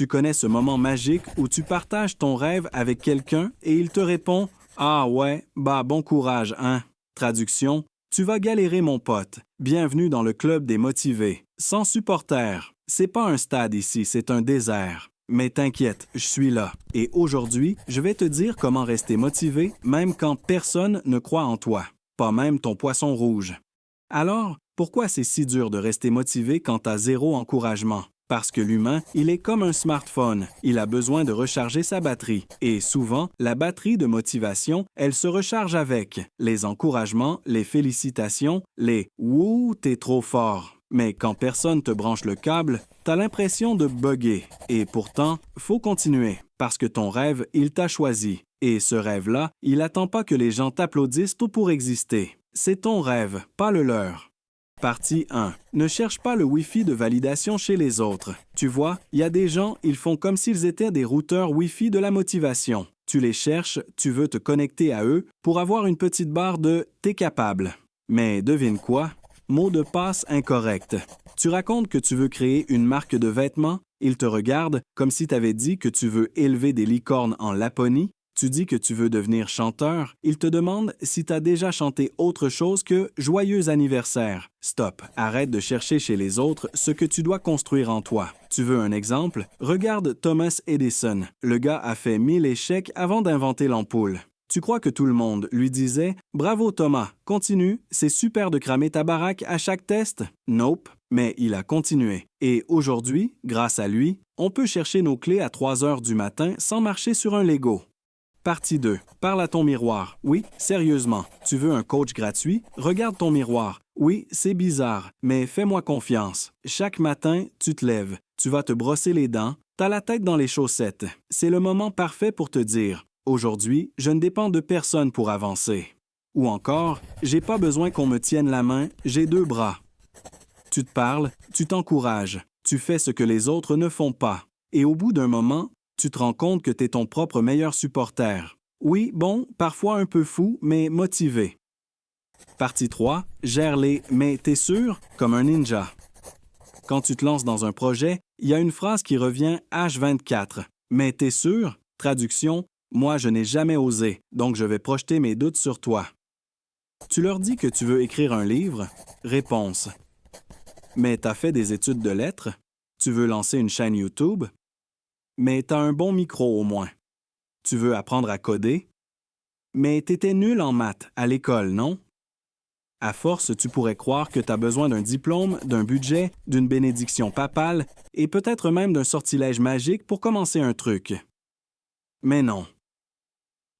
Tu connais ce moment magique où tu partages ton rêve avec quelqu'un et il te répond « Ah ouais, bah bon courage, hein? » Traduction: Tu vas galérer mon pote. Bienvenue dans le club des motivés. Sans supporters. C'est pas un stade ici, c'est un désert. Mais t'inquiète, je suis là. Et aujourd'hui, je vais te dire comment rester motivé même quand personne ne croit en toi. Pas même ton poisson rouge. Alors, pourquoi c'est si dur de rester motivé quand t'as zéro encouragement? Parce que l'humain, il est comme un smartphone. Il a besoin de recharger sa batterie. Et souvent, la batterie de motivation, elle se recharge avec les encouragements, les félicitations, les « Wouh, t'es trop fort ». Mais quand personne te branche le câble, t'as l'impression de bugger. Et pourtant, faut continuer, parce que ton rêve, il t'a choisi. Et ce rêve-là, il attend pas que les gens t'applaudissent pour exister. C'est ton rêve, pas le leur. Partie 1. Ne cherche pas le Wi-Fi de validation chez les autres. Tu vois, il y a des gens, ils font comme s'ils étaient des routeurs Wi-Fi de la motivation. Tu les cherches, tu veux te connecter à eux pour avoir une petite barre de « T'es capable ». Mais devine quoi? Mot de passe incorrect. Tu racontes que tu veux créer une marque de vêtements, ils te regardent comme si tu avais dit que tu veux élever des licornes en Laponie. Tu dis que tu veux devenir chanteur, ils te demandent si tu as déjà chanté autre chose que « Joyeux anniversaire ». Stop, arrête de chercher chez les autres ce que tu dois construire en toi. Tu veux un exemple? Regarde Thomas Edison. Le gars a fait 1000 échecs avant d'inventer l'ampoule. Tu crois que tout le monde lui disait « Bravo Thomas, continue, c'est super de cramer ta baraque à chaque test ». Nope, mais il a continué. Et aujourd'hui, grâce à lui, on peut chercher nos clés à 3 heures du matin sans marcher sur un Lego. Partie 2. Parle à ton miroir. Oui, sérieusement. Tu veux un coach gratuit? Regarde ton miroir. Oui, c'est bizarre, mais fais-moi confiance. Chaque matin, tu te lèves. Tu vas te brosser les dents. T'as la tête dans les chaussettes. C'est le moment parfait pour te dire « Aujourd'hui, je ne dépends de personne pour avancer. » Ou encore « J'ai pas besoin qu'on me tienne la main, j'ai 2 bras. » Tu te parles, tu t'encourages. Tu fais ce que les autres ne font pas. Et au bout d'un moment, tu te rends compte que tu es ton propre meilleur supporter. Oui, bon, parfois un peu fou, mais motivé. Partie 3. Gère les « mais t'es sûr ?» comme un ninja. Quand tu te lances dans un projet, il y a une phrase qui revient H24. « Mais t'es sûr ?» Traduction: « Moi, je n'ai jamais osé, donc je vais projeter mes doutes sur toi. » Tu leur dis que tu veux écrire un livre? Réponse: « Mais t'as fait des études de lettres? Tu veux lancer une chaîne YouTube? Mais t'as un bon micro au moins. Tu veux apprendre à coder? Mais t'étais nul en maths à l'école, non? À force, tu pourrais croire que t'as besoin d'un diplôme, d'un budget, d'une bénédiction papale et peut-être même d'un sortilège magique pour commencer un truc. Mais non.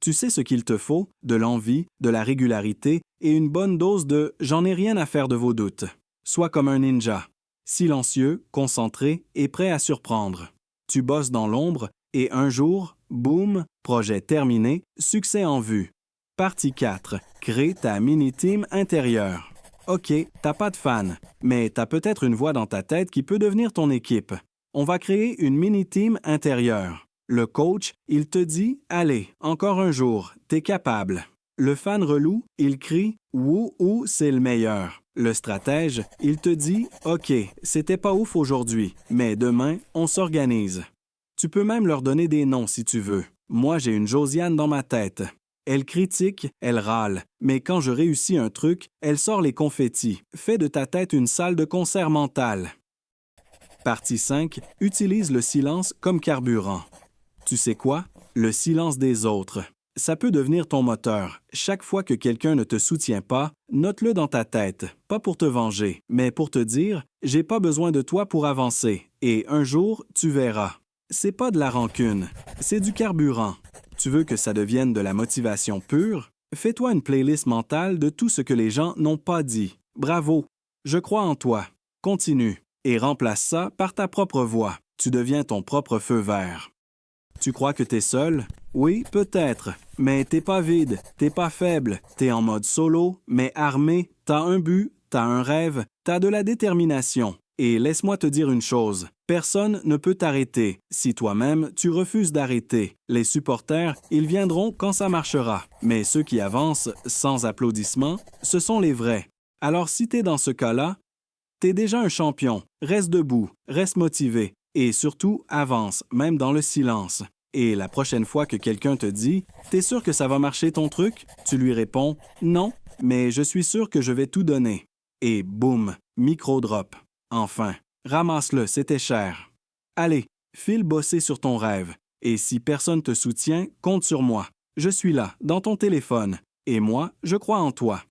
Tu sais ce qu'il te faut? De l'envie, de la régularité et une bonne dose de « j'en ai rien à faire de vos doutes ». Sois comme un ninja, silencieux, concentré et prêt à surprendre. Tu bosses dans l'ombre et un jour, boum, projet terminé, succès en vue. Partie 4. Crée ta mini-team intérieure. OK, t'as pas de fans, mais t'as peut-être une voix dans ta tête qui peut devenir ton équipe. On va créer une mini-team intérieure. Le coach, il te dit « Allez, encore un jour, t'es capable ». Le fan relou, il crie « Wouhou, c'est le meilleur ». Le stratège, il te dit « OK, c'était pas ouf aujourd'hui, mais demain, on s'organise ». Tu peux même leur donner des noms si tu veux. Moi, j'ai une Josiane dans ma tête. Elle critique, elle râle, mais quand je réussis un truc, elle sort les confettis. Fais de ta tête une salle de concert mentale. Partie 5. Utilise le silence comme carburant. Tu sais quoi? Le silence des autres. Ça peut devenir ton moteur. Chaque fois que quelqu'un ne te soutient pas, note-le dans ta tête, pas pour te venger, mais pour te dire « J'ai pas besoin de toi pour avancer, et un jour, tu verras ». C'est pas de la rancune, c'est du carburant. Tu veux que ça devienne de la motivation pure? Fais-toi une playlist mentale de tout ce que les gens n'ont pas dit. Bravo! Je crois en toi. Continue. Et remplace ça par ta propre voix. Tu deviens ton propre feu vert. Tu crois que t'es seul? Oui, peut-être. Mais t'es pas vide, t'es pas faible. T'es en mode solo, mais armé. T'as un but, t'as un rêve, t'as de la détermination. Et laisse-moi te dire une chose, personne ne peut t'arrêter. Si toi-même, tu refuses d'arrêter, les supporters, ils viendront quand ça marchera. Mais ceux qui avancent sans applaudissements, ce sont les vrais. Alors si t'es dans ce cas-là, t'es déjà un champion. Reste debout, reste motivé. Et surtout, avance, même dans le silence. Et la prochaine fois que quelqu'un te dit « T'es sûr que ça va marcher ton truc ?» Tu lui réponds « Non, mais je suis sûr que je vais tout donner. » Et boum, micro-drop. Enfin, ramasse-le, c'était cher. Allez, file bosser sur ton rêve. Et si personne te soutient, compte sur moi. Je suis là, dans ton téléphone. Et moi, je crois en toi.